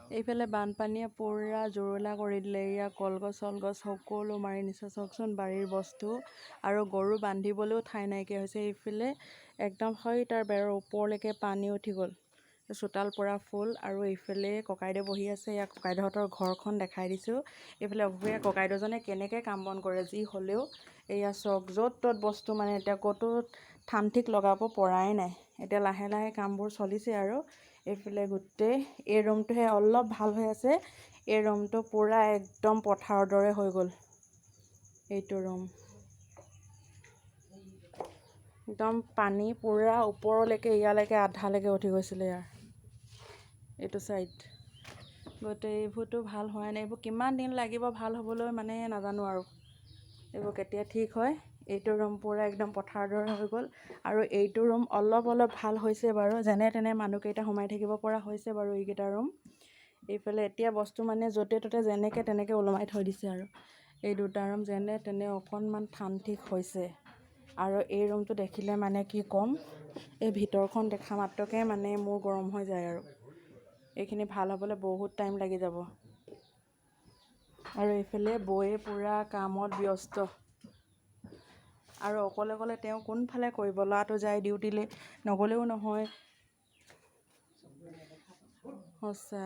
এইফালে বানপানীয়ে পুৰা জুৰুলা কৰি দিলে। এয়া কলগছ চলগছ সকলো মাৰি নিছে চাওকচোন, বাৰীৰ বস্তু আৰু গৰু বান্ধিবলৈও ঠাই নাইকিয়া হৈছে। এইফালে একদম হয় তাৰ বেৰৰ ওপৰলৈকে পানী উঠি গ'ল, চোতাল পৰা ফুল। আৰু এইফালে ককাইদেউ বহি আছে। এয়া ককাইদেউহঁতৰ ঘৰখন দেখাই দিছোঁ। এইফালে অসুখীয়া ককাইদেউজনে কেনেকৈ কাম বন কৰে, যি হ'লেও এয়া চক য'ত ত'ত বস্তু মানে এতিয়া ক'তো ঠান ঠিক লগাব পৰাই নাই। এতিয়া লাহে লাহে কামবোৰ চলিছে আৰু এইফালে গোটেই এই ৰুমটোহে অলপ ভাল হৈ আছে। এই ৰুমটো পূৰা একদম পথাৰৰ দৰে হৈ গ'ল। এইটো ৰুম একদম পানী পূৰা ওপৰলৈকে ইয়ালৈকে আধালৈকে উঠি গৈছিলে। ইয়াৰ এইটো ছাইড গোটেই এইবোৰতো ভাল হোৱাই নাই। এইবোৰ কিমান দিন লাগিব ভাল হ'বলৈ মানে নাজানো আৰু এইবোৰ কেতিয়া ঠিক হয়। এইটো ৰুম পূৰা একদম পথাৰৰ দৰে হৈ গ'ল। আৰু এইটো ৰুম অলপ অলপ ভাল হৈছে বাৰু, যেনে তেনে মানুহকেইটা সোমাই থাকিব পৰা হৈছে বাৰু এইকেইটা ৰুম। এইফালে এতিয়া বস্তু মানে য'তে ত'তে যেনেকৈ তেনেকৈ ওলমাই থৈ দিছে আৰু এই দুটা ৰুম যেনে তেনে অকণমান ঠান ঠিক হৈছে। আৰু এই ৰুমটো দেখিলে মানে কি ক'ম, এই ভিতৰখন দেখা মাত্ৰকে মানে মোৰ গৰম হৈ যায় আৰু এইখিনি ভাল হ'বলৈ বহুত টাইম লাগি যাব। আৰু এইফালে বৌয়ে পূৰা কামত ব্যস্ত আৰু অকলে অকলে তেওঁ কোনফালে কৰিব, ল'ৰাটো যায় ডিউটিলৈ, নগ'লেও নহয়। সঁচা।